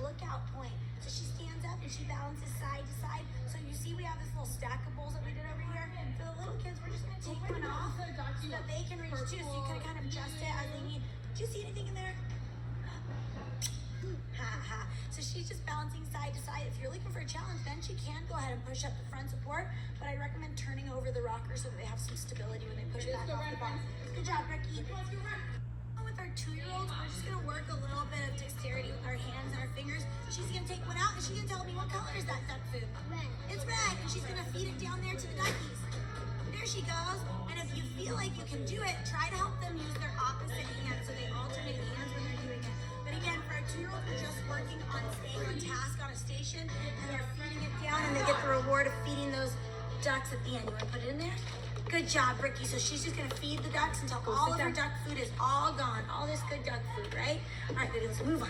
lookout point. So she stands up and she balances side to side. So you see we have this little stack of bowls that we did over here. For the little kids, we're just gonna take one off so that they can reach too. So you can kind of adjust it as they need. Do you see anything in there? Ha ha. So she's just balancing side to side. If you're looking for a challenge, then she can go ahead and push up the front support, but I recommend turning over the rocker so that they have some stability when they push back off the box. Good job, Ricky. With our 2-year-olds, we're just gonna work a little bit of dexterity with our hands and our fingers. She's gonna take one out and she's gonna tell me what color is that duck food? Red. It's red, and she's gonna feed it down there to the duckies. There she goes. And if you feel like you can do it, try to help them use their opposite hand so they alternate hands when they're doing it. But again, for our 2-year-olds, we're just working on staying on task on a station, and they're feeding it down, and they get the reward of feeding those ducks at the end. You wanna put it in there? Good job, Ricky. So she's just gonna feed the ducks until all of her duck food is all gone. All this good duck food, right? All right, baby, let's move on.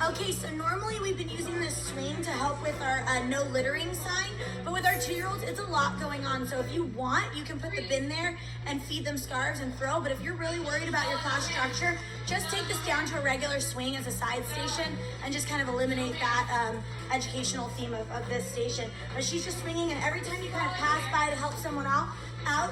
Okay, so normally we've been using this swing to help with our no littering sign, but with our 2-year-olds, it's a lot going on. So if you want, you can put the bin there and feed them scarves and throw, but if you're really worried about your class structure, just take this down to a regular swing as a side station and just kind of eliminate that educational theme of this station. But she's just swinging, and every time you kind of pass by to help someone out,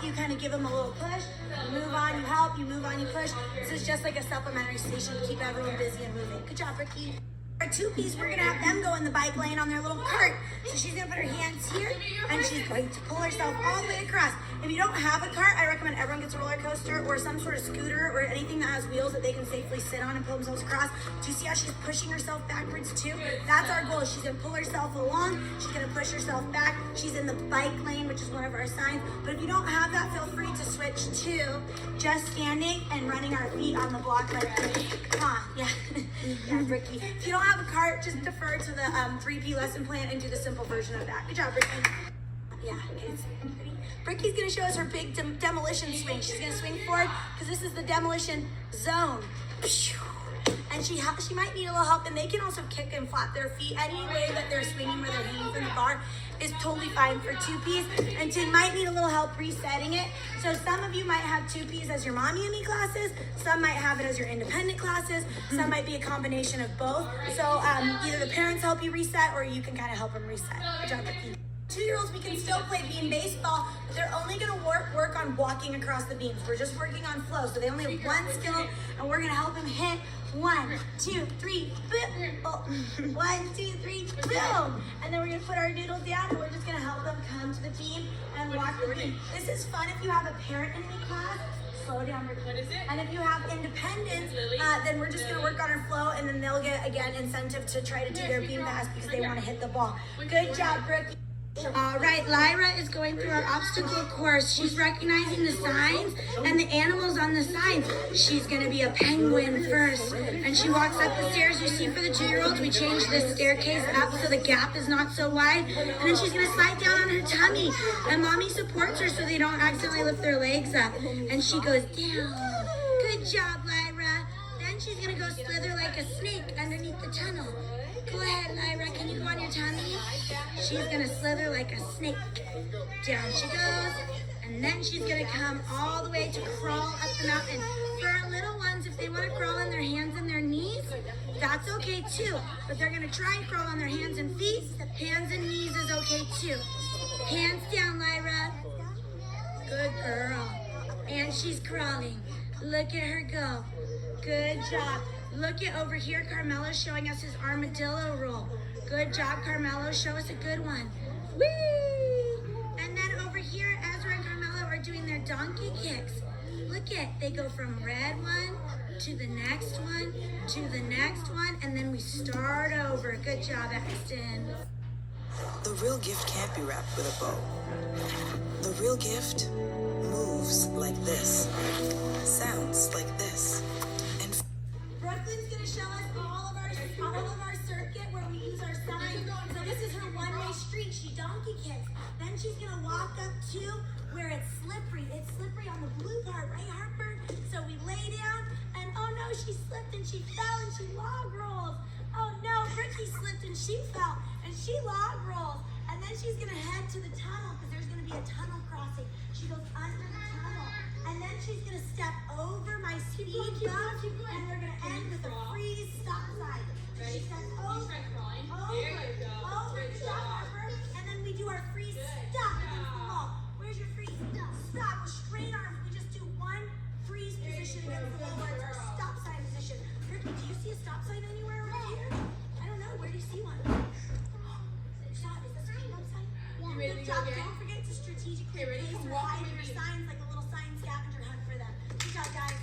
you kind of give them a little push, you move on, you help, you move on, you push. This is just like a supplementary station to keep everyone busy and moving. Good job, Ricky. Our 2-piece, we're gonna have them go in the bike lane on their little cart. So she's gonna put her hands here, and she's going to pull herself all the way across. If you don't have a cart, I recommend everyone gets a roller coaster or some sort of scooter or anything that has wheels that they can safely sit on and pull themselves across. Do you see how she's pushing herself backwards too? That's our goal. She's gonna pull herself along, she's gonna push herself back. She's in the bike lane, which is one of our signs. But if you don't have that, feel free to switch to just standing and running our feet on the block like this. Come on, yeah. Yeah, Ricky. If you don't have a cart, just defer to the 3P lesson plan and do the simple version of that. Good job, Ricky. Yeah, it's pretty. Ricky's gonna show us her big demolition swing. She's gonna swing forward because this is the demolition zone. And she might need a little help, and they can also kick and flap their feet. Any way that they're swinging where they're hanging from the bar is totally fine for 2Ps. And Tim might need a little help resetting it. So some of you might have 2Ps as your mommy and me classes. Some might have it as your independent classes. Some might be a combination of both. So either the parents help you reset or you can kind of help them reset. Good job, Ricky. 2-year-olds, we can still play beam baseball, but they're only going to work on walking across the beams. We're just working on flow, so they only have one skill, and we're going to help them hit 1, 2, 3, boom. Oh. 1, 2, 3, boom. And then we're going to put our noodle down, and we're just going to help them come to the beam and walk the beam. This is fun if you have a parent in any class. Slow down. What is it? And if you have independents, then we're just going to work on our flow, and then they'll get, again, incentive to try to do their beam pass because they want to hit the ball. Good job, Brooke. All right, Lyra is going through our obstacle course. She's recognizing the signs and the animals on the signs. She's going to be a penguin first. And she walks up the stairs. You see, for the 2-year-olds, we changed the staircase up so the gap is not so wide. And then she's going to slide down on her tummy. And mommy supports her so they don't accidentally lift their legs up. And she goes down. Good job, Lyra. Then she's going to go slither like a snake underneath the tunnel. Go ahead, Lyra. Can you go on your tummy? She's going to slither like a snake. Down she goes. And then she's going to come all the way to crawl up the mountain. For our little ones, if they want to crawl on their hands and their knees, that's okay too. But they're going to try and crawl on their hands and feet. Hands and knees is okay too. Hands down, Lyra. Good girl. And she's crawling. Look at her go. Good job. Look at over here, Carmelo's showing us his armadillo roll. Good job, Carmelo. Show us a good one. Whee! And then over here, Ezra and Carmelo are doing their donkey kicks. Look at, they go from red one to the next one to the next one, and then we start over. Good job, Exton. The real gift can't be wrapped with a bow. The real gift moves like this, sounds like this. Brooklyn's gonna show us all of our circuit where we use our signs. So this is her one-way street. She donkey kicks. Then she's gonna walk up to where it's slippery. It's slippery on the blue part, right, Harper? So we lay down, and oh no, she slipped and she fell and she log rolls. Oh no, Ricky slipped and she fell and she log rolls. And then she's gonna head to the tunnel because there's gonna be a tunnel crossing. She goes under the tunnel. And then she's gonna step over my speed bump, and we're gonna end with a freeze stop sign. She steps Do you see a stop sign anywhere around here? I don't know. Where do you see one? Shot, is this a pickup sign? You ready to Good go job. again? Don't forget to strategically Okay, ready? place or Walk hide with your me. signs like a little sign scavenger hunt for them. Good job, guys.